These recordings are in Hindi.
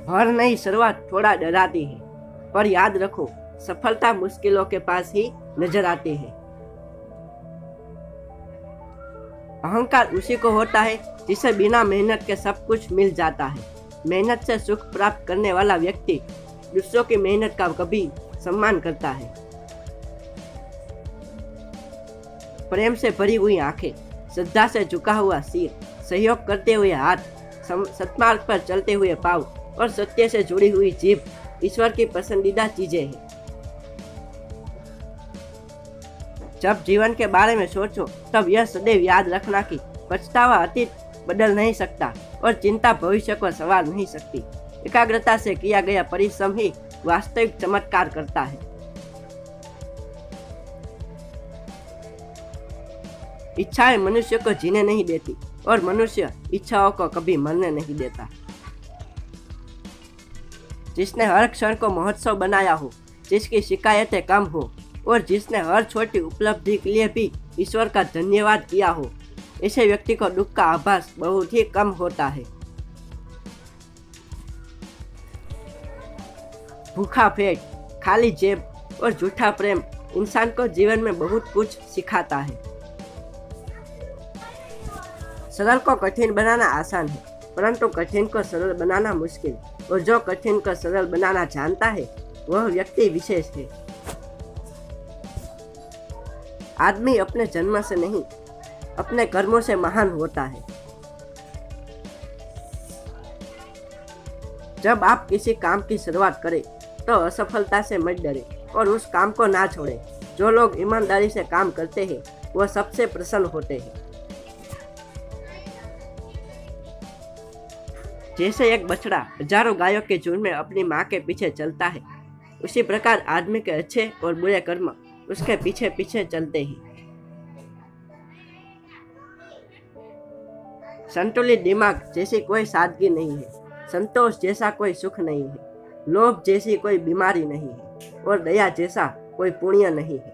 हर नई शुरुआत थोड़ा डराती है, पर याद रखो, सफलता मुश्किलों के पास ही नजर आती है। अहंकार उसी को होता है जिसे बिना मेहनत के सब कुछ मिल जाता है। मेहनत से सुख प्राप्त करने वाला व्यक्ति दूसरों की मेहनत का कभी सम्मान करता है। प्रेम से भरी हुई आंखें, श्रद्धा से झुका हुआ सिर, सहयोग करते हुए हाथ, सत्मार्ग पर चलते हुए पाँव और सत्य से जुड़ी हुई जीभ ईश्वर की पसंदीदा चीजें हैं। जब जीवन के बारे में सोचो तब यह सदैव याद रखना कि पछतावा अतीत बदल नहीं सकता और चिंता भविष्य को संवार नहीं सकती। एकाग्रता से किया गया परिश्रम ही वास्तविक चमत्कार करता है। इच्छाएं मनुष्य को जीने नहीं देती और मनुष्य इच्छाओं को कभी मरने नहीं देता। जिसने हर क्षण को महोत्सव बनाया हो, जिसकी शिकायतें कम हो और जिसने हर छोटी उपलब्धि के लिए भी ईश्वर का धन्यवाद किया हो, ऐसे व्यक्ति को दुख का आभास बहुत ही कम होता है। भूखा पेट, खाली जेब और झूठा प्रेम इंसान को जीवन में बहुत कुछ सिखाता है। सरल को कठिन बनाना आसान है, परंतु कठिन को सरल बनाना मुश्किल, और जो कठिन को सरल बनाना जानता है वह व्यक्ति विशेष है। आदमी अपने जन्म से नहीं, अपने कर्मों से महान होता है। जब आप किसी काम की शुरुआत करें तो असफलता से मत डरे और उस काम को ना छोड़ें। जो लोग ईमानदारी से काम करते हैं वह सबसे प्रसन्न होते हैं। जैसे एक बछड़ा हजारों गायों के झुंड में अपनी माँ के पीछे चलता है, उसी प्रकार आदमी के अच्छे और बुरे कर्म उसके पीछे पीछे चलते हैं। संतुलित दिमाग जैसी कोई सादगी नहीं है, संतोष जैसा कोई सुख नहीं है, लोभ जैसी कोई बीमारी नहीं है और दया जैसा कोई पुण्य नहीं है।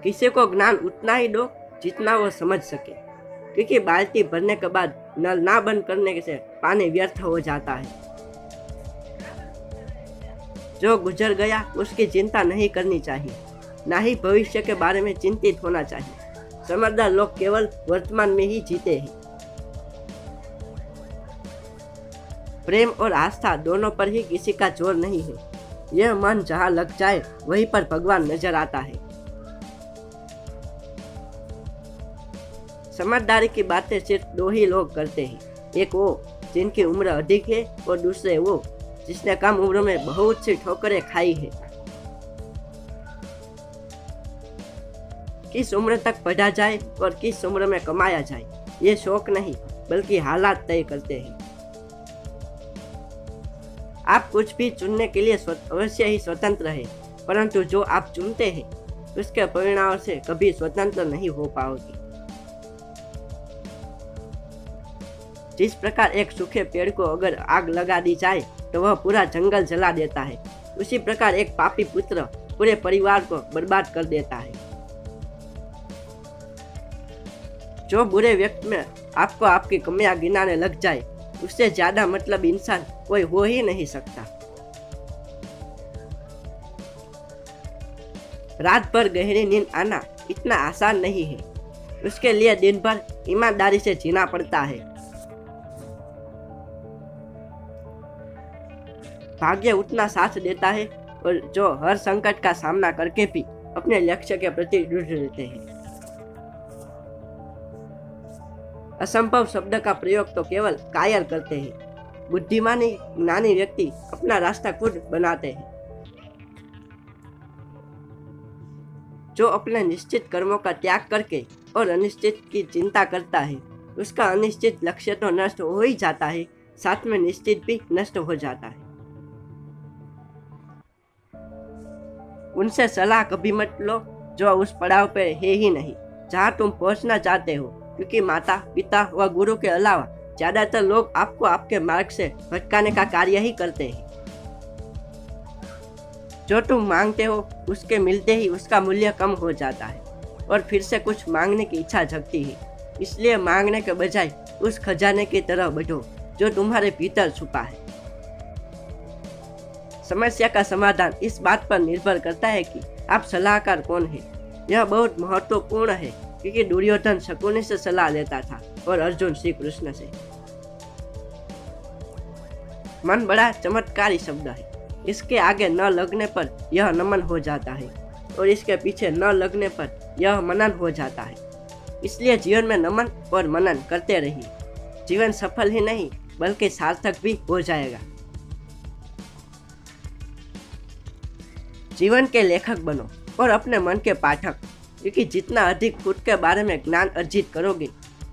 किसी को ज्ञान उतना ही दो जितना वो समझ सके, क्योंकि बाल्टी भरने के बाद नल ना बंद करने से पानी व्यर्थ हो जाता है। जो गुजर गया उसकी चिंता नहीं करनी चाहिए, ना ही भविष्य के बारे में चिंतित होना चाहिए। समझदार लोग केवल वर्तमान में ही जीते हैं। प्रेम और आस्था दोनों पर ही किसी का जोर नहीं है। यह मन जहाँ लग जाए वहीं पर भगवान नजर आता है। समझदारी की बातें सिर्फ दो ही लोग करते हैं, एक वो जिनकी उम्र अधिक है और दूसरे वो जिसने कम उम्र में बहुत सी ठोकरें खाई है। किस उम्र तक पढ़ा जाए और किस उम्र में कमाया जाए, ये शौक नहीं बल्कि हालात तय करते हैं। आप कुछ भी चुनने के लिए अवश्य ही स्वतंत्र है, परंतु जो आप चुनते हैं उसके परिणाम से कभी स्वतंत्र नहीं हो पाओगे। जिस प्रकार एक सूखे पेड़ को अगर आग लगा दी जाए तो वह पूरा जंगल जला देता है, उसी प्रकार एक पापी पुत्र पूरे परिवार को बर्बाद कर देता है। जो बुरे व्यक्ति में आपको आपकी कमियां गिनाने लग जाए, उससे ज्यादा मतलब इंसान कोई हो ही नहीं सकता। रात भर गहरी नींद आना इतना आसान नहीं है, उसके लिए दिन भर ईमानदारी से जीना पड़ता है। भाग्य उतना साथ देता है और जो हर संकट का सामना करके भी अपने लक्ष्य के प्रति दृढ़ रहते हैं। असंभव शब्द का प्रयोग तो केवल कायर करते हैं। बुद्धिमानी ज्ञानी व्यक्ति अपना रास्ता खुद बनाते हैं। जो अपने निश्चित कर्मों का त्याग करके और अनिश्चित की चिंता करता है, उसका अनिश्चित लक्ष्य तो नष्ट हो ही जाता है, साथ में निश्चित भी नष्ट हो जाता है। उनसे सलाह कभी मत लो जो उस पड़ाव पे है ही नहीं जहाँ तुम पहुँचना चाहते हो, क्योंकि माता पिता व गुरु के अलावा ज्यादातर लोग आपको आपके मार्ग से भटकाने का कार्य ही करते हैं। जो तुम मांगते हो उसके मिलते ही उसका मूल्य कम हो जाता है और फिर से कुछ मांगने की इच्छा जगती है। इसलिए मांगने के बजाय उस खजाने की तरफ बढ़ो जो तुम्हारे भीतर छुपा है। समस्या का समाधान इस बात पर निर्भर करता है कि आप सलाहकार कौन है। यह बहुत महत्वपूर्ण है क्योंकि दुर्योधन शकुनी से सलाह लेता था और अर्जुन श्री कृष्ण से। मन बड़ा चमत्कारी शब्द है। इसके आगे न लगने पर यह नमन हो जाता है और इसके पीछे न लगने पर यह मनन हो जाता है। इसलिए जीवन में नमन और मनन करते रहिए। जीवन सफल ही नहीं बल्कि सार्थक भी हो जाएगा। जीवन के लेखक बनो और अपने मन के पाठक, क्योंकि जितना अधिक खुद के बारे में ज्ञान अर्जित करोगे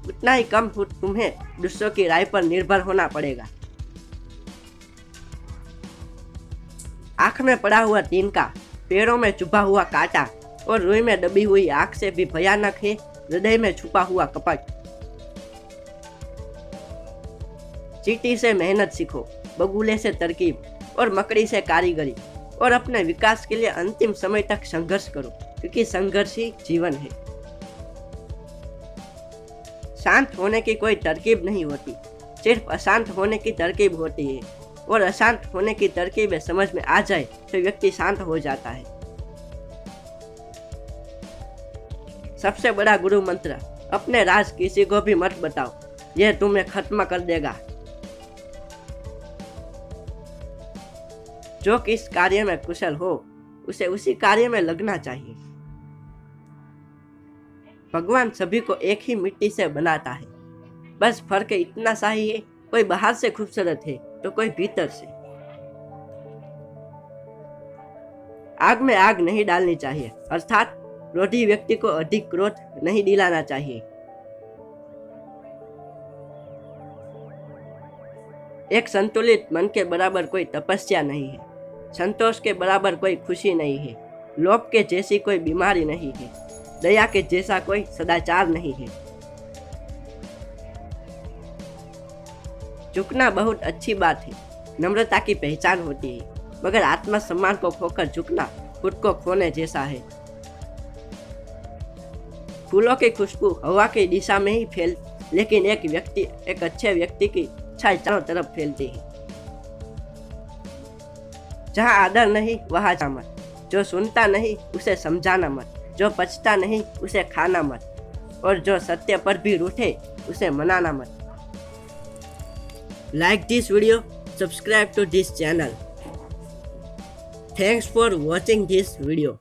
उतना ही कम तुम्हें दूसरों की राय पर निर्भर होना पड़ेगा। आंख में पड़ा हुआ तिनका, पैरों में चुभा हुआ कांटा और रुई में दबी हुई आंख से भी भयानक है हृदय में छुपा हुआ कपट। चींटी से मेहनत सीखो, बगुले से तरकीब और मकड़ी से कारीगरी, और अपने विकास के लिए अंतिम समय तक संघर्ष करो, क्योंकि संघर्ष ही जीवन है। शांत होने की कोई तरकीब नहीं होती, सिर्फ अशांत होने की तरकीब होती है, और अशांत होने की तरकीबें समझ में आ जाए तो व्यक्ति शांत हो जाता है। सबसे बड़ा गुरु मंत्र, अपने राज किसी को भी मत बताओ, यह तुम्हें खत्म कर देगा। जो किस कार्य में कुशल हो उसे उसी कार्य में लगना चाहिए। भगवान सभी को एक ही मिट्टी से बनाता है, बस फर्क इतना सा ही है, कोई बाहर से खूबसूरत है तो कोई भीतर से। आग में आग नहीं डालनी चाहिए, अर्थात क्रोधी व्यक्ति को अधिक क्रोध नहीं दिलाना चाहिए। एक संतुलित मन के बराबर कोई तपस्या नहीं है, संतोष के बराबर कोई खुशी नहीं है, लोभ के जैसी कोई बीमारी नहीं है, दया के जैसा कोई सदाचार नहीं है। झुकना बहुत अच्छी बात है, नम्रता की पहचान होती है, मगर आत्मसम्मान को खोकर झुकना खुद को खोने जैसा है। फूलों की खुशबू हवा की दिशा में ही फैल, लेकिन एक अच्छे व्यक्ति की छाया चारों तरफ फैलती है। जहाँ आदर नहीं वहाँ जा मत, जो सुनता नहीं उसे समझाना मत, जो पचता नहीं उसे खाना मत, और जो सत्य पर भी रूठे उसे मनाना मत। Like this video, subscribe to this channel. Thanks for watching this video.